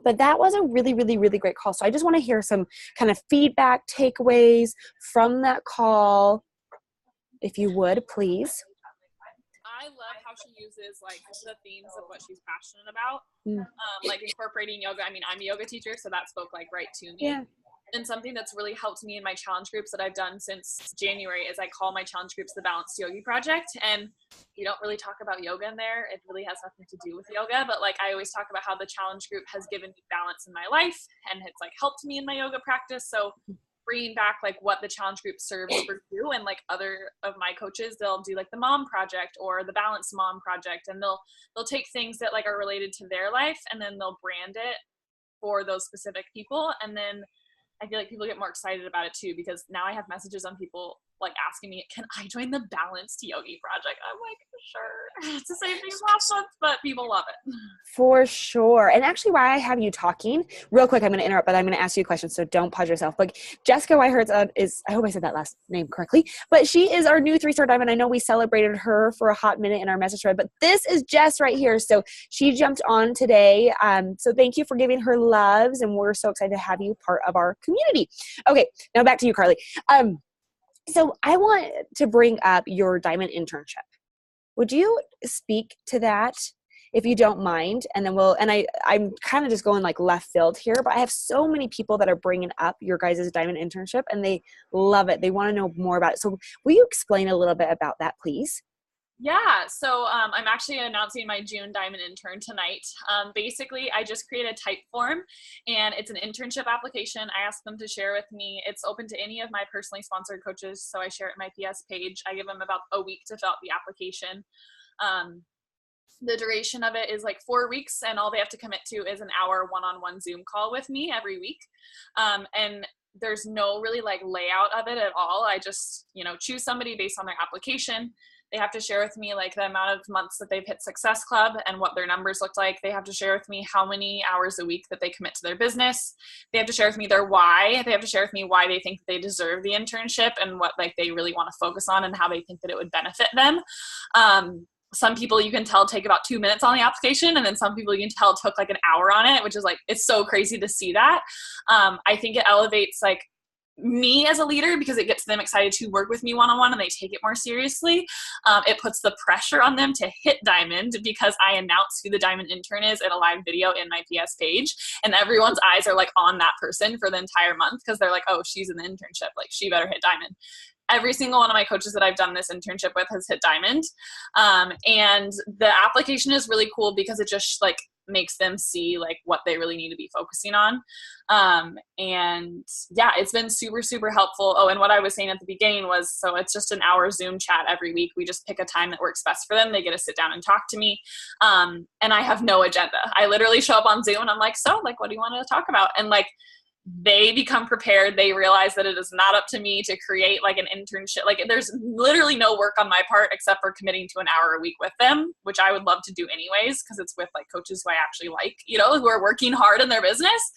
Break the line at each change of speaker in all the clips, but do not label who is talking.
But that was a really, really, really great call. So I just want to hear some kind of feedback, takeaways from that call, if you would, please.
I love how she uses like the themes of what she's passionate about, like incorporating yoga. I mean, I'm a yoga teacher, so that spoke like right to me.
Yeah.
And something that's really helped me in my challenge groups that I've done since January is I call my challenge groups the Balanced Yogi Project. And you don't really talk about yoga in there. It really has nothing to do with yoga. But like I always talk about how the challenge group has given me balance in my life and it's like helped me in my yoga practice. So bringing back like what the challenge group serves for you, and like other of my coaches, they'll do like the mom project or the balanced mom project, and they'll take things that like are related to their life and then they'll brand it for those specific people. And then I feel like people get more excited about it too, because now I have messages on people like asking me, can I join the Balanced Yogi Project? I'm like, sure. It's the same thing as last month, but people love it.
For sure. And actually, why I have you talking, real quick, I'm going to interrupt, but I'm going to ask you a question, so don't pause yourself. But Jessica Whitehurst is, I hope I said that last name correctly, but she is our new 3-star diamond. I know we celebrated her for a hot minute in our message thread, but this is Jess right here. So she jumped on today. So thank you for giving her loves, and we're so excited to have you part of our community. Okay, now back to you, Carly. So I want to bring up your diamond internship. Would you speak to that if you don't mind? And then I'm kind of just going like left field here, but I have so many people that are bringing up your guys' diamond internship and they love it. They want to know more about it. So will you explain a little bit about that, please?
Yeah, so I'm actually announcing my June Diamond Intern tonight. Basically, I just created a type form, and it's an internship application. I ask them to share with me. It's open to any of my personally sponsored coaches, so I share it in my PS page. I give them about a week to fill out the application. The duration of it is like 4 weeks, and all they have to commit to is an hour one-on-one Zoom call with me every week. And there's no really like layout of it at all. I just, choose somebody based on their application. They have to share with me like the amount of months that they've hit Success Club and what their numbers look like. They have to share with me how many hours a week that they commit to their business. They have to share with me their why. They have to share with me why they think they deserve the internship and what like they really want to focus on and how they think that it would benefit them. Some people you can tell take about 2 minutes on the application, and then some people you can tell took like an hour on it, which is like, it's so crazy to see that. I think it elevates like me as a leader because it gets them excited to work with me one-on-one and they take it more seriously. It puts the pressure on them to hit diamond because I announce who the diamond intern is in a live video in my PS page, and everyone's eyes are like on that person for the entire month because they're like, oh, she's in the internship, like she better hit diamond. Every single one of my coaches that I've done this internship with has hit diamond. And the application is really cool because it just like makes them see like what they really need to be focusing on. And yeah, it's been super, super helpful. Oh, and what I was saying at the beginning was, so it's just an hour Zoom chat every week. We just pick a time that works best for them. They get to sit down and talk to me. And I have no agenda. I literally show up on Zoom and I'm like, so like, what do you want to talk about? And like, they become prepared. They realize that it is not up to me to create like an internship. Like there's literally no work on my part except for committing to an hour a week with them, which I would love to do anyways, because it's with like coaches who I actually like, who are working hard in their business.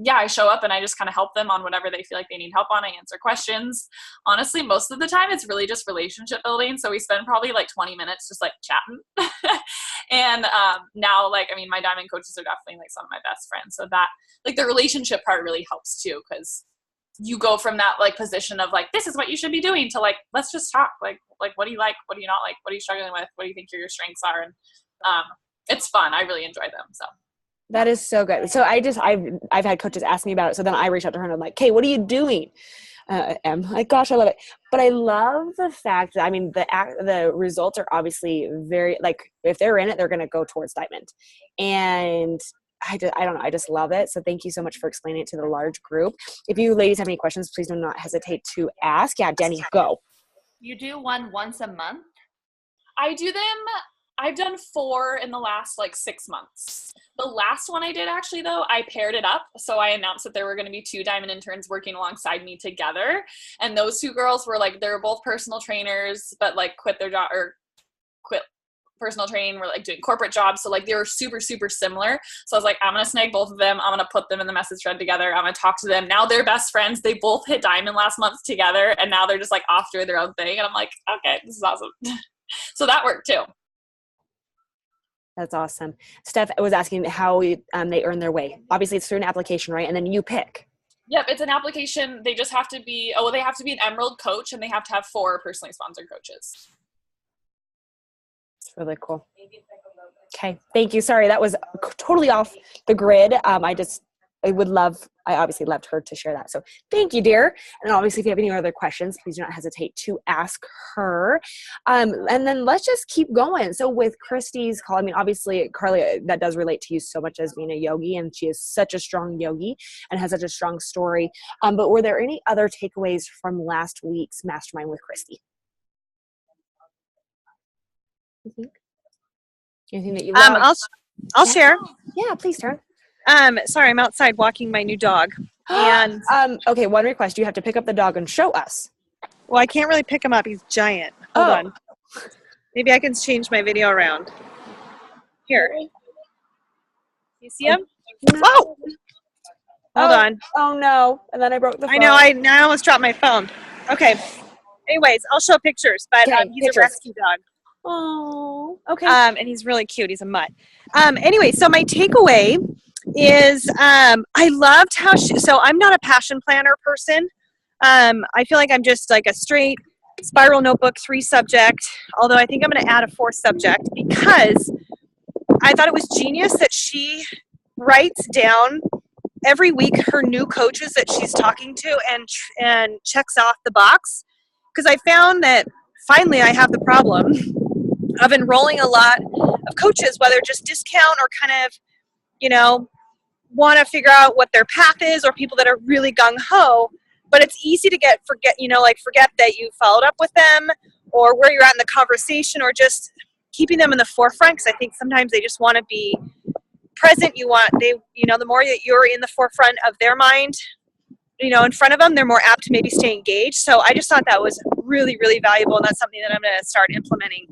Yeah, I show up and I just kind of help them on whatever they feel like they need help on. I answer questions. Honestly, most of the time it's really just relationship building. So we spend probably like 20 minutes just like chatting. And now, like, I mean, my diamond coaches are definitely like some of my best friends. So that, like, the relationship part really helps too, because you go from that like position of like, this is what you should be doing, to like, let's just talk. Like what do you like? What do you not like? What are you struggling with? What do you think your strengths are? And it's fun. I really enjoy them. So.
That is so good. So I've had coaches ask me about it. So then I reach out to her and I'm like, hey, what are you doing? I'm like, gosh, I love it. But I love the fact that, I mean, the results are obviously very, like, if they're in it, they're going to go towards diamond. And I don't know. I just love it. So thank you so much for explaining it to the large group. If you ladies have any questions, please do not hesitate to ask. Yeah, Danny, go.
You do one once a month?
I do them. I've done 4 in the last like 6 months. The last one I did actually though, I paired it up. So I announced that there were going to be 2 diamond interns working alongside me together. And those 2 girls were like, they were both personal trainers, but like quit their job or quit personal training, were like doing corporate jobs. So like they were super, super similar. So I was like, I'm going to snag both of them. I'm going to put them in the message thread together. I'm going to talk to them. Now they're best friends. They both hit diamond last month together. And now they're just like off doing their own thing. And I'm like, okay, this is awesome. So that worked too.
That's awesome. Steph was asking how they earn their way. Obviously, it's through an application, right? And then you pick.
Yep, it's an application. They just have to be, they have to be an Emerald coach, and they have to have 4 personally sponsored coaches.
It's really cool. Okay, thank you. Sorry, that was totally off the grid. I obviously loved her to share that. So thank you, dear. And obviously, if you have any other questions, please do not hesitate to ask her. And then let's just keep going. So with Christy's call, I mean, obviously, Carly, that does relate to you so much as being a yogi, and she is such a strong yogi and has such a strong story. But were there any other takeaways from last week's Mastermind with Christy? Anything that you love?
I'll share.
Yeah, please, turn.
Sorry, I'm outside walking my new dog. And
okay, one request. You have to pick up the dog and show us.
well, I can't really pick him up. He's giant. Hold on. Maybe I can change my video around. Here. You see him?
No.
Whoa! Hold on.
Oh no. And then I broke the phone.
I know. I almost dropped my phone. Okay. Anyways, I'll show pictures, but he's a rescue dog.
Oh, okay.
And he's really cute. He's a mutt. Anyway, so my takeaway is I loved how so I'm not a passion planner person. I feel like I'm just like a straight spiral notebook 3 subject, although I think I'm going to add a 4th subject because I thought it was genius that she writes down every week her new coaches that she's talking to and checks off the box, because I found that finally I have the problem of enrolling a lot of coaches, whether just discount or kind of, want to figure out what their path is, or people that are really gung-ho. But it's easy to forget that you followed up with them, or where you're at in the conversation, or just keeping them in the forefront, because I think sometimes they just want to be present. The more that you're in the forefront of their mind, in front of them, they're more apt to maybe stay engaged. So I just thought that was really, really valuable, and that's something that I'm going to start implementing,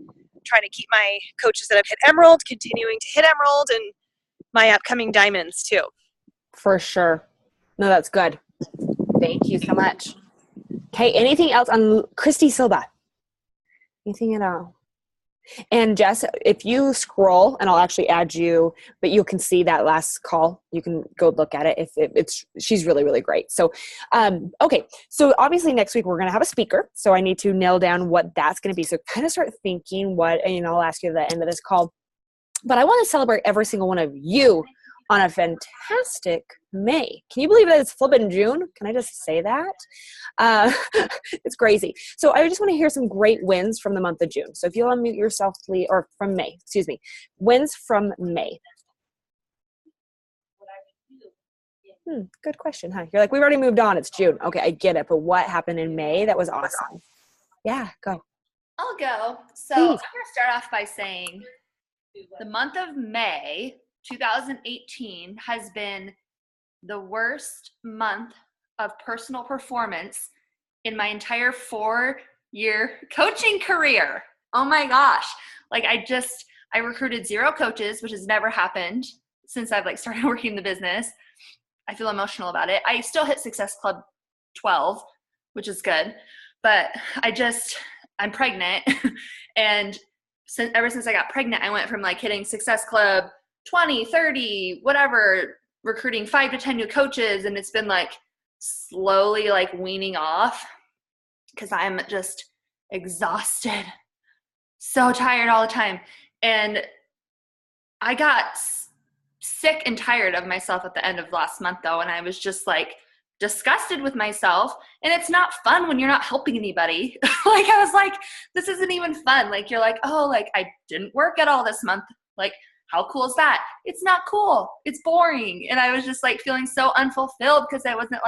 trying to keep my coaches that have hit Emerald continuing to hit Emerald, and my upcoming Diamonds too.
For sure. No, that's good. Thank you so much. Okay, anything else on Christy Silva? Anything at all? And Jess, if you scroll, and I'll actually add you, but you can see that last call. You can go look at it. She's really, really great. So, okay. So obviously next week we're going to have a speaker. So I need to nail down what that's going to be. So kind of start thinking and I'll ask you at the end of this call. But I want to celebrate every single one of you on a fantastic May. Can you believe that it's flipping June? Can I just say that? It's crazy. So I just want to hear some great wins from the month of June. So if you'll unmute yourself, please, or from May, excuse me. Wins from May. Good question, huh? You're like, we've already moved on. It's June. Okay, I get it. But what happened in May that was awesome? Yeah, go.
I'll go. So
Please.
I'm going to start off by saying the month of May 2018 has been the worst month of personal performance in my entire 4-year coaching career. Oh my gosh. I recruited 0 coaches, which has never happened since I've started working in the business. I feel emotional about it. I still hit Success Club 12, which is good, but I'm pregnant. And ever since I got pregnant, I went from hitting Success Club 20, 30, whatever, recruiting 5 to 10 new coaches. And it's been slowly weaning off because I'm just exhausted, so tired all the time. And I got sick and tired of myself at the end of last month though. And I was just disgusted with myself. And it's not fun when you're not helping anybody. I was this isn't even fun. You're I didn't work at all this month. How cool is that? It's not cool. It's boring. And I was just feeling so unfulfilled because I wasn't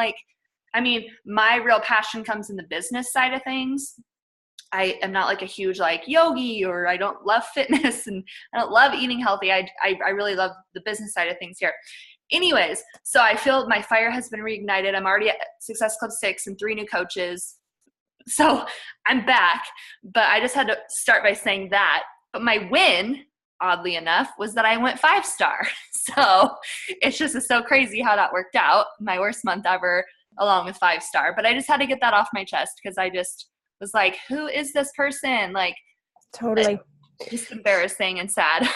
my real passion comes in the business side of things. I am not a huge yogi, or I don't love fitness, and I don't love eating healthy. I really love the business side of things here. Anyways, so I feel my fire has been reignited. I'm already at Success Club 6 and 3 new coaches. So I'm back, but I just had to start by saying that. But my win, oddly enough, was that I went 5-star. So it's just so crazy how that worked out. My worst month ever, along with 5-star. But I just had to get that off my chest because I just was who is this person?
Totally.
Just embarrassing and sad.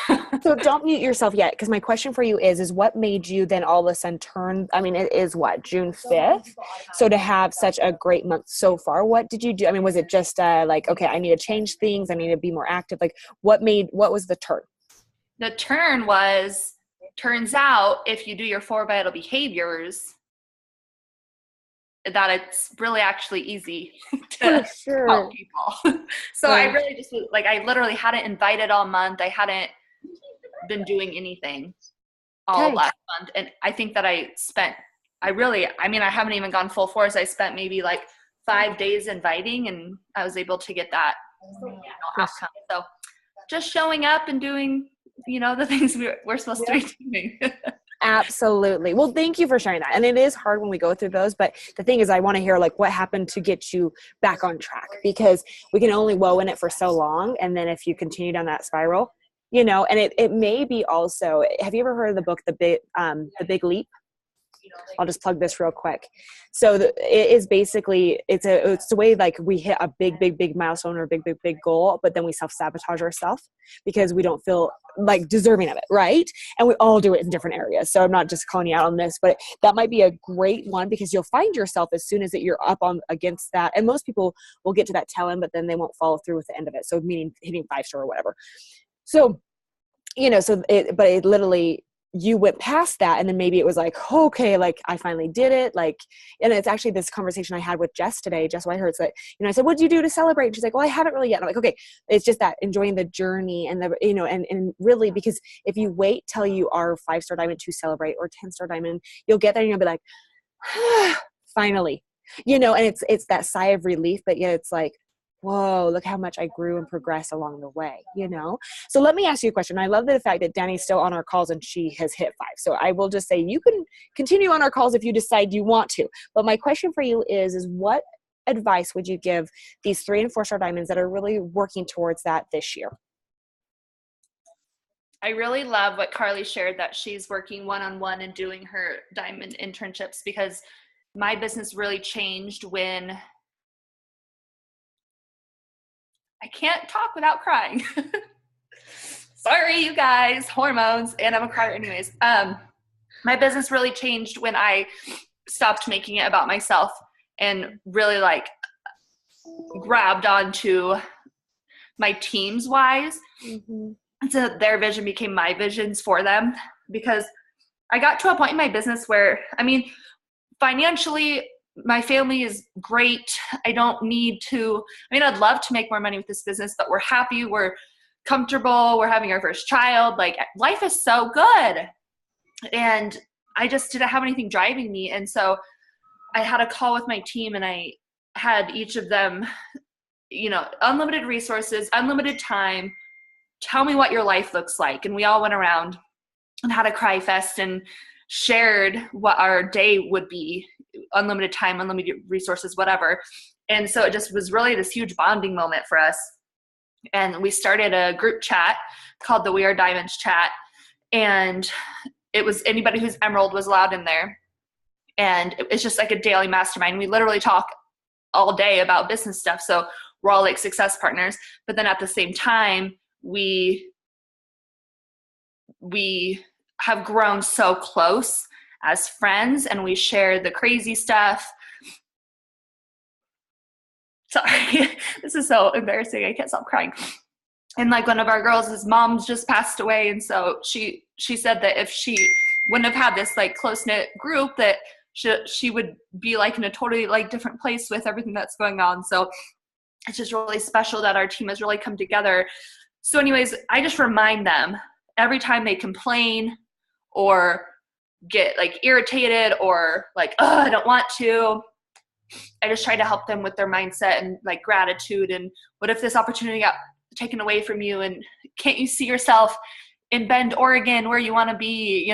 So don't mute yourself yet, because my question for you is what made you then all of a sudden turn, I mean, it is what, June 5th? So to have such a great month so far, what did you do? I mean, was it just like, okay, I need to change things, I need to be more active? Like what was the turn?
The turn was, turns out if you do your 4 vital behaviors, that it's really actually easy to help people. So I really just like, I literally hadn't invited all month. I hadn't been doing anything all of last month. And I think that I haven't even gone full force. I spent maybe like 5 days inviting, and I was able to get that outcome. So just showing up and doing, the things we're supposed to be doing.
Absolutely. Well, thank you for sharing that. And it is hard when we go through those, but the thing is, I want to hear like what happened to get you back on track, because we can only woe in it for so long. And then if you continue down that spiral, and it may be also, have you ever heard of the book, The Big Leap? I'll just plug this real quick. So it is basically, it's a way like we hit a big milestone or a big goal, but then we self-sabotage ourselves because we don't feel like deserving of it, right? And we all do it in different areas. So I'm not just calling you out on this, but that might be a great one, because you'll find yourself as soon as that you're up on against that. And most people will get to that tail end, but then they won't follow through with the end of it. So meaning hitting 5-star or whatever. So, but it literally, you went past that, and then maybe it was like, okay, like I finally did it. Like, and it's actually this conversation I had with Jess today, Jess Whitehurst, that, I said, what did you do to celebrate? And she's like, well, I haven't really yet. And I'm like, okay, it's just that enjoying the journey and and really, because if you wait till you are 5-star diamond to celebrate, or 10-star diamond, you'll get there and you'll be like, finally, and it's that sigh of relief, but yet it's like, whoa, look how much I grew and progressed along the way, So let me ask you a question. I love the fact that Danny's still on our calls and she has hit 5. So I will just say you can continue on our calls if you decide you want to. But my question for you is what advice would you give these 3- and 4-star diamonds that are really working towards that this year?
I really love what Carly shared, that she's working one-on-one and doing her diamond internships, because my business really changed when I can't talk without crying. Sorry, you guys, hormones, and I'm a crier anyways. My business really changed when I stopped making it about myself and really like grabbed onto my team's whys. Mm-hmm. So their vision became my visions for them, because I got to a point in my business where, financially, my family is great. I don't need to, I'd love to make more money with this business, but we're happy. We're comfortable. We're having our first child. Like, life is so good. And I just didn't have anything driving me. And so I had a call with my team, and I had each of them, unlimited resources, unlimited time. Tell me what your life looks like. And we all went around and had a cry fest and shared what our day would be. Unlimited time, unlimited resources, whatever. And so it just was really this huge bonding moment for us. And we started a group chat called the We Are Diamonds chat. And it was anybody who's Emerald was allowed in there. And it's just like a daily mastermind. We literally talk all day about business stuff. So we're all like success partners. But then at the same time, we have grown so close as friends, and we share the crazy stuff. Sorry, this is so embarrassing. I can't stop crying. And like, one of our girls, his mom's just passed away. And so she said that if she wouldn't have had this like close-knit group, that she would be like in a totally like different place with everything that's going on. So it's just really special that our team has really come together. So anyways, I just remind them every time they complain or get like irritated or like, oh, I don't want to, I just try to help them with their mindset and like gratitude. And what if this opportunity got taken away from you? And can't you see yourself in Bend, Oregon, where you want to be,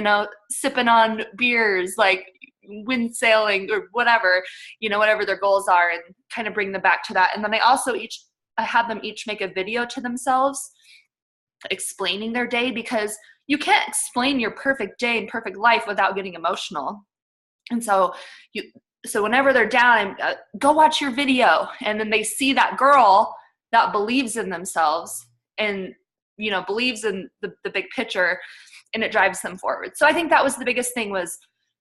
sipping on beers, like wind sailing or whatever, whatever their goals are, and kind of bring them back to that. And then I had them each make a video to themselves explaining their day, because you can't explain your perfect day and perfect life without getting emotional. And so whenever they're down, go watch your video. And then they see that girl that believes in themselves, and believes in the big picture, and it drives them forward. So I think that was the biggest thing, was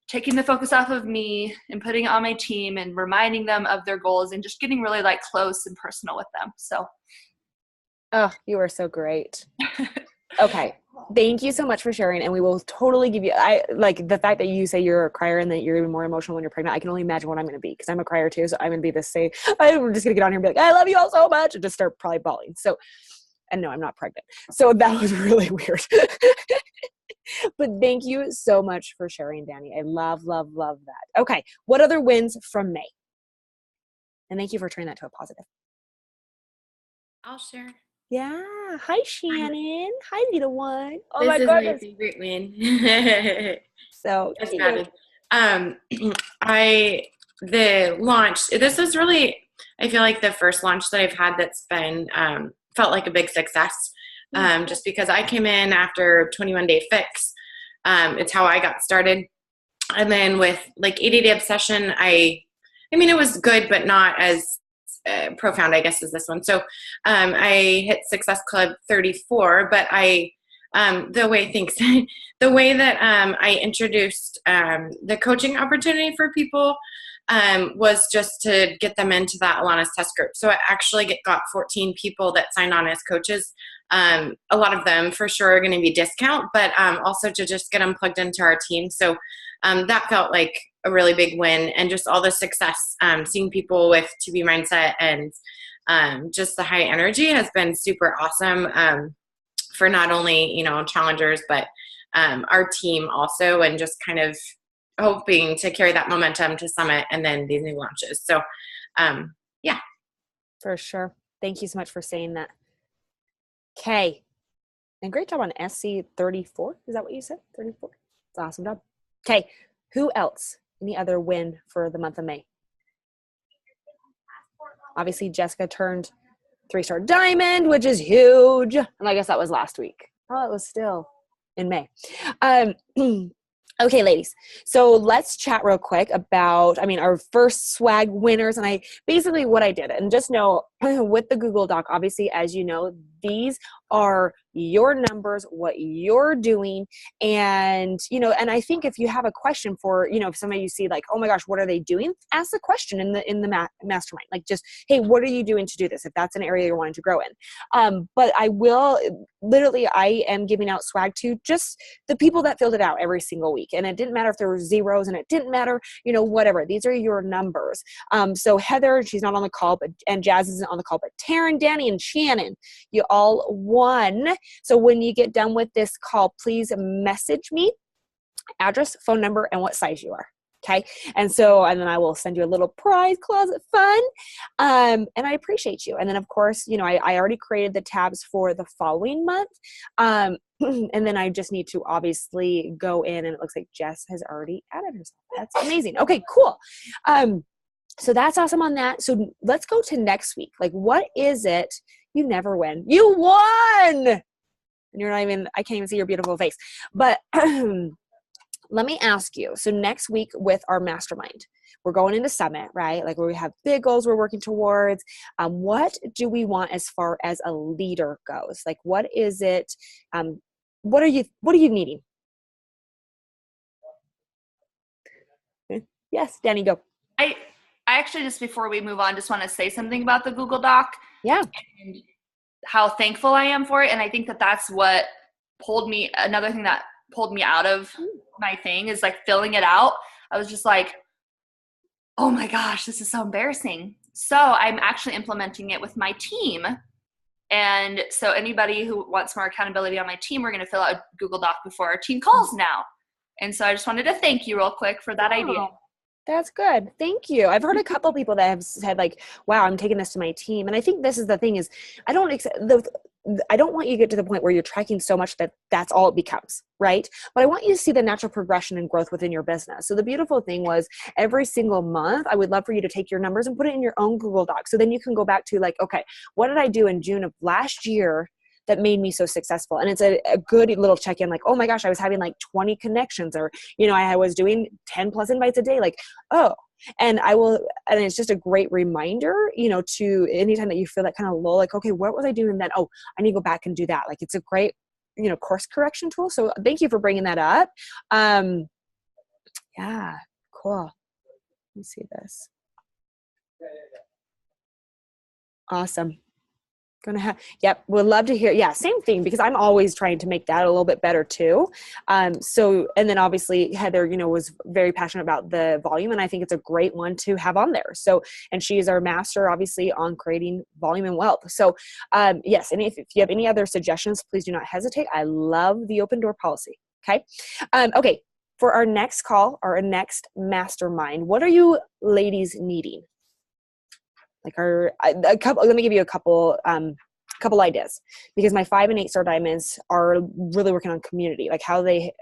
taking the focus off of me and putting it on my team and reminding them of their goals and just getting really like close and personal with them. So.
Oh, you are so great. Okay. Thank you so much for sharing. And we will totally give you, I like the fact that you say you're a crier and that you're even more emotional when you're pregnant. I can only imagine what I'm going to be, because I'm a crier too. So I'm going to be the same. I'm just going to get on here and be like, I love you all so much, and just start probably bawling. So, and no, I'm not pregnant. So that was really weird. But thank you so much for sharing, Danny. I love, love, love that. Okay. What other wins from May? And thank you for turning that to a positive.
I'll share.
Yeah. Hi, Shannon. Hi, little one. Oh
This
my
is
goodness.
my favorite win.
So
Just
cute.
added. The launch, this was really, I feel like the first launch that I've had that's been, felt like a big success. Just because I came in after 21 Day Fix. It's how I got started. And then with like 80 Day Obsession, I mean, it was good, but not as profound, I guess, as this one. So I hit Success Club 34, but the way that I introduced the coaching opportunity for people was just to get them into that Alana's test group. So I actually got 14 people that signed on as coaches. A lot of them for sure are going to be discount, but also to just get them plugged into our team. So that felt like a really big win, and just all the success, seeing people with 2B mindset and just the high energy has been super awesome for not only, challengers, but our team also, and just kind of hoping to carry that momentum to Summit and then these new launches. So yeah.
For sure. Thank you so much for saying that. Okay. And great job on SC 34. Is that what you said? 34. It's an awesome job. Okay. Who else? Any other win for the month of May? Obviously, Jessica turned 3-star diamond, which is huge. And I guess that was last week. Oh, it was still in May. Okay, ladies. So let's chat real quick about, our first swag winners. And basically what I did, and just know with the Google Doc, obviously, as you know, these are your numbers, what you're doing. And, and I think if you have a question for, if somebody you see like, oh my gosh, what are they doing? Ask the question in the mastermind, like just, hey, what are you doing to do this? If that's an area you're wanting to grow in. But I am giving out swag to just the people that filled it out every single week. And it didn't matter if there were zeros, and it didn't matter, whatever. These are your numbers. So Heather, she's not on the call, and Jazz isn't on the call, but Taryn, Danny, and Shannon, you all won. So when you get done with this call, please message me, address, phone number, and what size you are. Okay. And then I will send you a little prize closet fun. And I appreciate you. And then of course, I already created the tabs for the following month. And then I just need to obviously go in, and it looks like Jess has already added herself. That's amazing. Okay, cool. So that's awesome on that. So let's go to next week. Like, what is it? You never win. You won. And you're not even, I can't even see your beautiful face. But let me ask you. So next week with our mastermind, we're going into Summit, right? Like, where we have big goals we're working towards. What do we want as far as a leader goes? Like, what is it? What are you needing? Yes, Danny, go.
I actually, just before we move on, just want to say something about the Google Doc.
Yeah.
And how thankful I am for it. And I think that that's what another thing that pulled me out of my thing is like filling it out. I was just like, oh my gosh, this is so embarrassing. So I'm actually implementing it with my team. And so anybody who wants more accountability on my team, we're going to fill out a Google Doc before our team calls now. And so I just wanted to thank you real quick for that idea.
That's good. Thank you. I've heard a couple people that have said like, wow, I'm taking this to my team. And I think this is the thing is I don't want you to get to the point where you're tracking so much that that's all it becomes, right? But I want you to see the natural progression and growth within your business. So the beautiful thing was every single month, I would love for you to take your numbers and put it in your own Google Doc. So then you can go back to like, okay, what did I do in June of last year that made me so successful. And it's a good little check-in, like, oh my gosh, I was having like 20 connections, or, I was doing 10 plus invites a day. Like, oh, and it's just a great reminder, to anytime that you feel that kind of low, like, okay, what was I doing then? Oh, I need to go back and do that. Like, it's a great, course correction tool. So thank you for bringing that up. Yeah, cool. Let me see this. Awesome. Yep. Would love to hear. Yeah. Same thing, because I'm always trying to make that a little bit better too. And then obviously Heather, was very passionate about the volume, and I think it's a great one to have on there. So, and she is our master obviously on creating volume and wealth. So, yes. And if you have any other suggestions, please do not hesitate. I love the open door policy. Okay. Okay. For our next call, or our next mastermind, what are you ladies needing? Like let me give you a couple ideas, because my 5 and 8 star diamonds are really working on community, like how they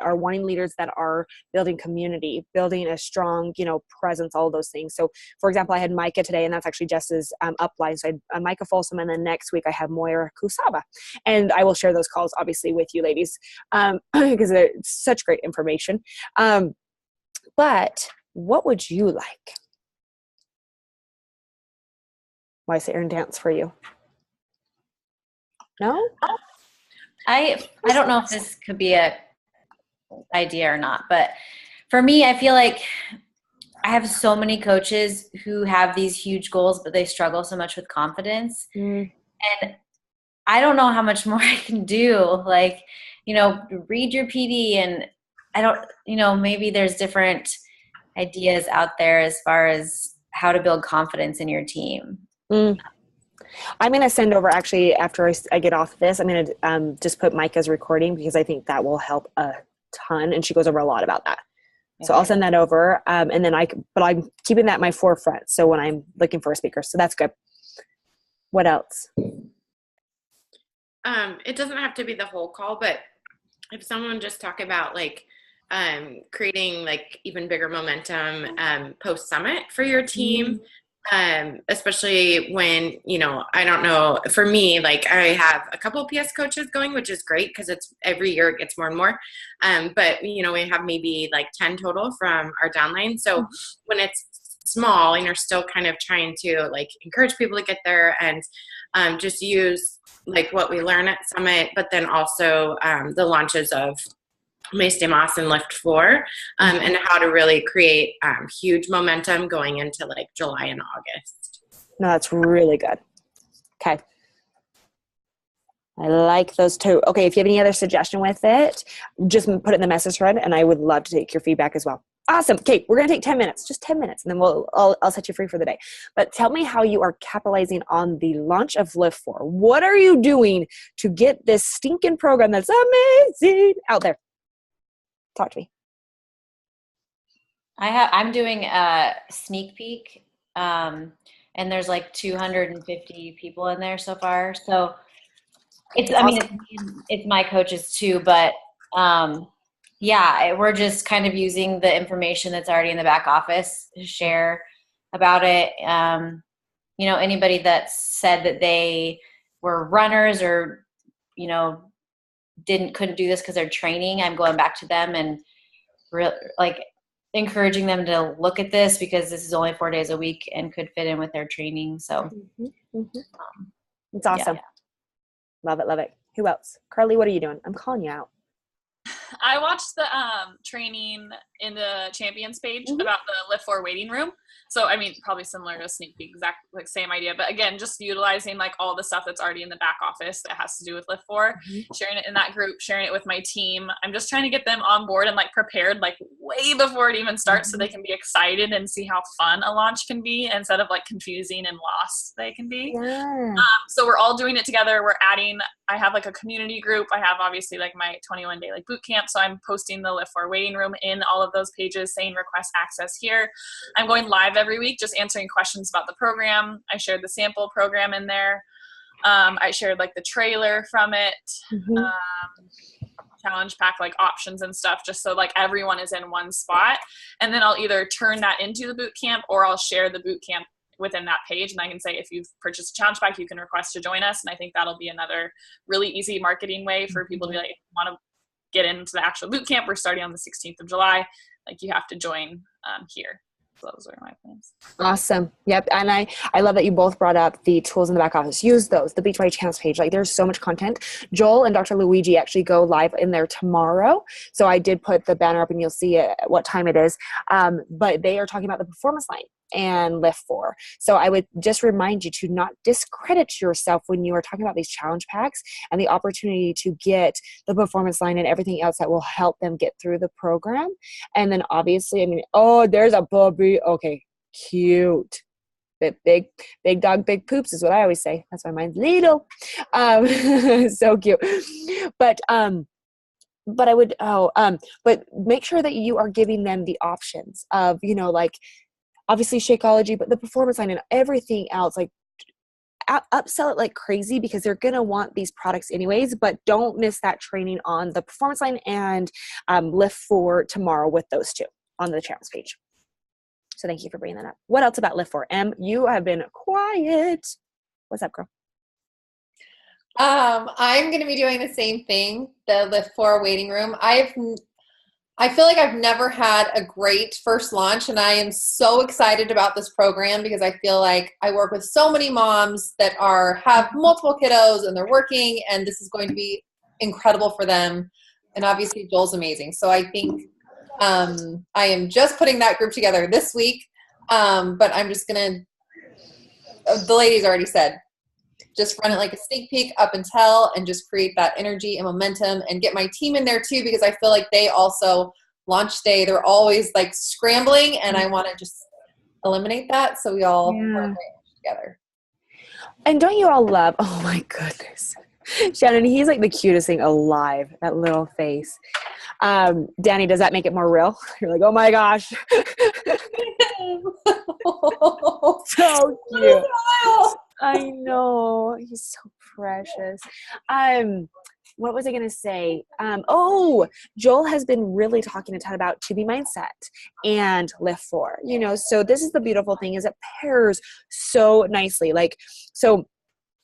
are wanting leaders that are building community, building a strong, presence, all of those things. So for example, I had Micah today, and that's actually Jess's upline. So I had Micah Folsom, and then next week I have Moira Kusaba, and I will share those calls obviously with you ladies, because they're such great information. But what would you like? Why sit here and dance for you? No?
I don't know if this could be a idea or not, but for me, I feel like I have so many coaches who have these huge goals, but they struggle so much with confidence. And I don't know how much more I can do. Like, read your PD, and I don't, maybe there's different ideas out there as far as how to build confidence in your team.
I'm going to send over, actually, after I get off this, I'm going to just put Micah's recording, because I think that will help a ton. And she goes over a lot about that. Okay. So I'll send that over. And then but I'm keeping that in my forefront. So when I'm looking for a speaker, so that's good. What else?
It doesn't have to be the whole call, but if someone just talk about like, creating like even bigger momentum, post summit for your team, especially when, I don't know, for me, like I have a couple of PS coaches going, which is great, because it's every year it gets more and more. But we have maybe like 10 total from our downline. So when it's small and you're still kind of trying to like encourage people to get there, and just use like what we learn at Summit, but then also the launches of Mastermind and Liift4, and how to really create huge momentum going into like July and August.
No, that's really good. Okay. I like those two. Okay. If you have any other suggestion with it, just put it in the message thread, and I would love to take your feedback as well. Awesome. Okay. We're going to take 10 minutes, just 10 minutes, and then I'll set you free for the day. But tell me how you are capitalizing on the launch of Liift4. What are you doing to get this stinking program that's amazing out there? Talk to me.
I'm doing a sneak peek, and there's like 250 people in there so far. So it's my coaches too, but we're just kind of using the information that's already in the back office to share about it. Anybody that said that they were runners or, couldn't do this because they're training, I'm going back to them and encouraging them to look at this, because this is only 4 days a week and could fit in with their training. So
it's awesome. Yeah. Love it. Who else? Carly, what are you doing? I'm calling you out.
I watched the training in the champions page about the Liift4 waiting room. So, probably similar to a sneak peek, exact same idea. But again, just utilizing like all the stuff that's already in the back office that has to do with Liift4, sharing it in that group, sharing it with my team. I'm just trying to get them on board and like prepared like way before it even starts, so they can be excited and see how fun a launch can be instead of like confusing and lost they can be.
Yeah.
So we're all doing it together. I have like a community group. I have obviously like my 21 day like boot camp. So I'm posting the Liift4 waiting room in all of those pages saying request access here. I'm going live every week, just answering questions about the program. I shared the sample program in there. I shared like the trailer from it, challenge pack, like options and stuff, just so like everyone is in one spot. And then I'll either turn that into the boot camp, or I'll share the boot camp within that page. And I can say, if you've purchased a challenge pack, you can request to join us. And I think that'll be another really easy marketing way for people to be like, if you want to get into the actual boot camp, we're starting on the 16th of July. Like, you have to join here. So those are my plans.
Awesome. Yep. And I love that you both brought up the tools in the back office. Use those, the Beachbody Channels page. Like, there's so much content. Joel and Dr. Luigi actually go live in there tomorrow. So I did put the banner up and you'll see it, what time it is. But they are talking about the performance line and Liift4. So I would just remind you to not discredit yourself when you are talking about these challenge packs and the opportunity to get the performance line and everything else that will help them get through the program. And then obviously, I mean, oh, there's a puppy. Okay, cute. Big dog, big poops is what I always say. That's why mine's little. So cute. But I would, but make sure that you are giving them the options of, you know, like, obviously Shakeology, but the performance line and everything else, like, upsell it like crazy, because they're going to want these products anyways. But don't miss that training on the performance line and Liift4 tomorrow with those two on the channels page. So thank you for bringing that up. What else about Liift4? Em, you have been quiet. What's up, girl?
I'm going to be doing the same thing, the Liift4 waiting room. I feel like I've never had a great first launch, and I am so excited about this program because I feel like I work with so many moms that have multiple kiddos and they're working, and this is going to be incredible for them. And obviously Joel's amazing. So I think I am just putting that group together this week. But I'm just going to, the ladies already said, just run it like a sneak peek up until, and just create that energy and momentum and get my team in there too, because I feel like they also, launch day, they're always like scrambling, and I want to just eliminate that so we all work together.
And don't you all love, oh my goodness, Shannon, he's like the cutest thing alive, that little face. Danny, does that make it more real? You're like, oh my gosh. So cute. I know. He's so precious. What was I going to say? Joel has been really talking a ton about To Be Mindset and Liift4, you know, so this is the beautiful thing, is it pairs so nicely. Like, so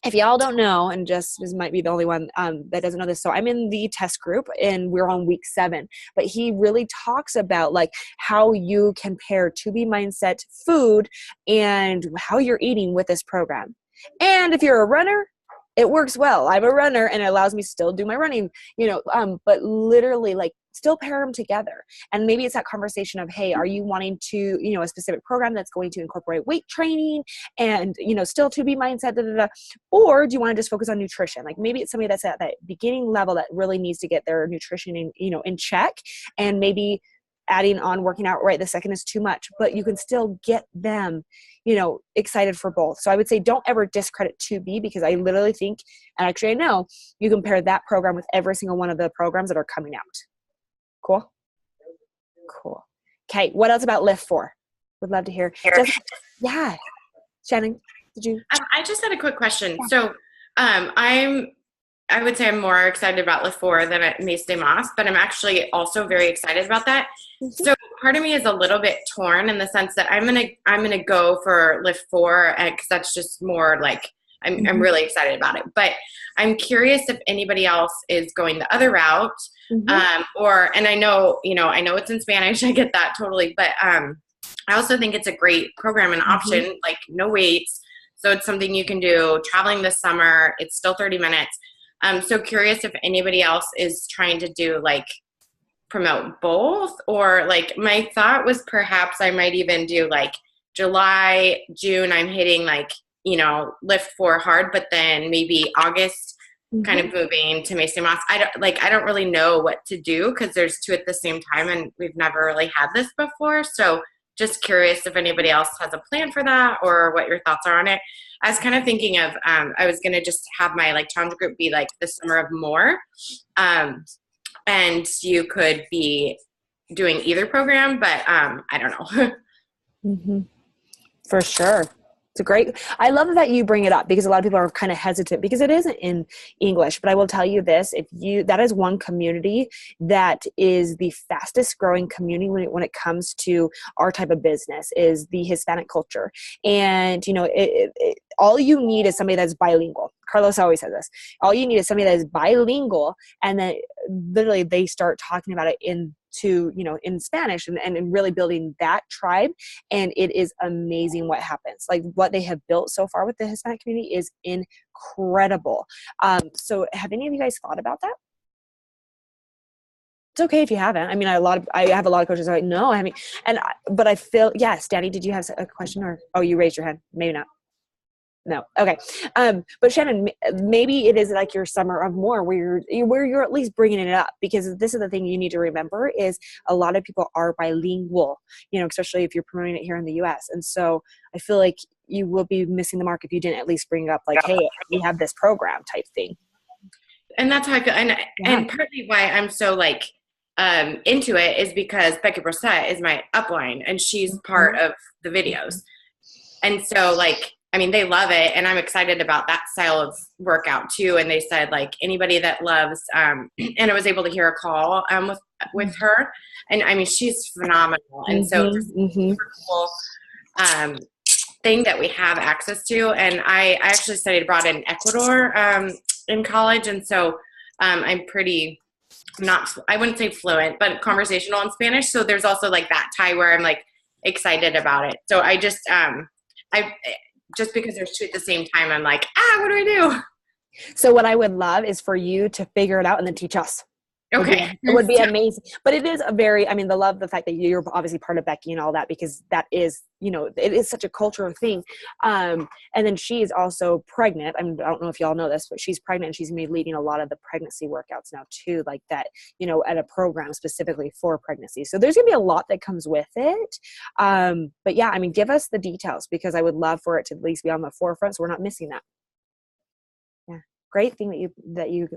if y'all don't know, and just this might be the only one that doesn't know this, so I'm in the test group and we're on week 7, but he really talks about like how you can pair To Be Mindset food and how you're eating with this program. And if you're a runner, it works well. I'm a runner and it allows me to still do my running, you know, but literally like still pair them together. And maybe it's that conversation of, hey, are you wanting to, you know, a specific program that's going to incorporate weight training and, you know, still To Be Mindset, or do you want to just focus on nutrition? Like maybe it's somebody that's at that beginning level that really needs to get their nutrition in, you know, in check, and maybe adding on working out right the second is too much, but you can still get them, you know, excited for both. So I would say don't ever discredit 2B, because I literally think, and actually I know, you can pair that program with every single one of the programs that are coming out. Cool? Cool. Okay, what else about Liift4? Would love to hear. Yeah. Shannon, did you?
I just had a quick question. So I would say I'm more excited about Liift4 than at Mace de Moss, but I'm actually also very excited about that. Mm-hmm. So part of me is a little bit torn in the sense that I'm gonna go for Liift4 because that's just more like I'm really excited about it. But I'm curious if anybody else is going the other route, and I know it's in Spanish. I get that totally, but I also think it's a great program and option. Like no weights, so it's something you can do traveling this summer. It's still 30 minutes. I'm so curious if anybody else is trying to do like promote both, or like my thought was perhaps I might even do like July, June, I'm hitting like, you know, Liift4 hard, but then maybe August kind of moving to Mace de Moss. I don't really know what to do because there's 2 at the same time and we've never really had this before. So just curious if anybody else has a plan for that or what your thoughts are on it. I was kind of thinking of, I was going to just have my like challenge group be like the Summer of More. And you could be doing either program, but I don't know.
For sure. It's a great, I love that you bring it up because a lot of people are kind of hesitant because it isn't in English, but I will tell you this, that is one community that is the fastest growing community when it comes to our type of business is the Hispanic culture. And, all you need is somebody that's bilingual. Carlos always says this, all you need is somebody that is bilingual, and then literally they start talking about it in Spanish and really building that tribe. And it is amazing what happens. Like what they have built so far with the Hispanic community is incredible. So have any of you guys thought about that? It's okay if you haven't. I mean, I have a lot of coaches who are like, no, I mean, but I feel, yes, Danny, did you have a question you raised your hand? Maybe not. No. Okay. But Shannon, maybe it is like your summer of more where you're at least bringing it up, because this is the thing you need to remember is a lot of people are bilingual, especially if you're promoting it here in the US. And so I feel like you will be missing the mark if you didn't at least bring it up like, hey, we have this program type thing.
And that's how I feel. And partly why I'm so into it is because Becky Brissett is my upline and she's part of the videos. And so they love it, and I'm excited about that style of workout too. And they said anybody that loves, and I was able to hear a call with her, and I mean she's phenomenal, and so it's a super cool thing that we have access to. And I actually studied abroad in Ecuador in college, and so I'm pretty I wouldn't say fluent, but conversational in Spanish. So there's also that tie where I'm excited about it. So I just just because there's two at the same time, I'm what do I do?
So what I would love is for you to figure it out and then teach us.
Okay.
It would be amazing. But it is the fact that you're obviously part of Becky and all that, because that is, it is such a cultural thing. And then she is also pregnant. I don't know if y'all know this, but she's pregnant and she's going to be leading a lot of the pregnancy workouts now too, like that, at a program specifically for pregnancy. So there's going to be a lot that comes with it. But yeah, give us the details, because I would love for it to at least be on the forefront so we're not missing that. Yeah. Great thing that you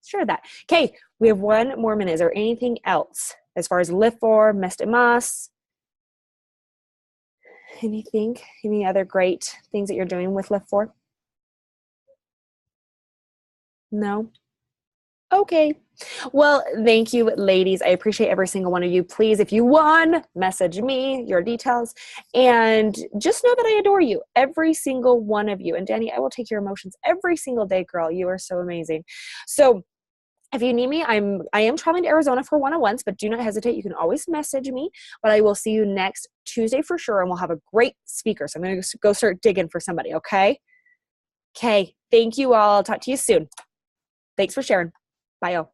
share that. Okay, we have one more minute. Is there anything else as far as Liift4, Mastermind? Anything? Any other great things that you're doing with Liift4? No? Okay. Well, thank you, ladies. I appreciate every single one of you. Please, if you won, message me your details. And just know that I adore you, every single one of you. And Danny, I will take your emotions every single day, girl. You are so amazing. So if you need me, I am traveling to Arizona for one-on-ones, but do not hesitate. You can always message me, but I will see you next Tuesday for sure, and we'll have a great speaker. So I'm going to go start digging for somebody, okay? Okay. Thank you all. I'll talk to you soon. Thanks for sharing. Bye, y'all.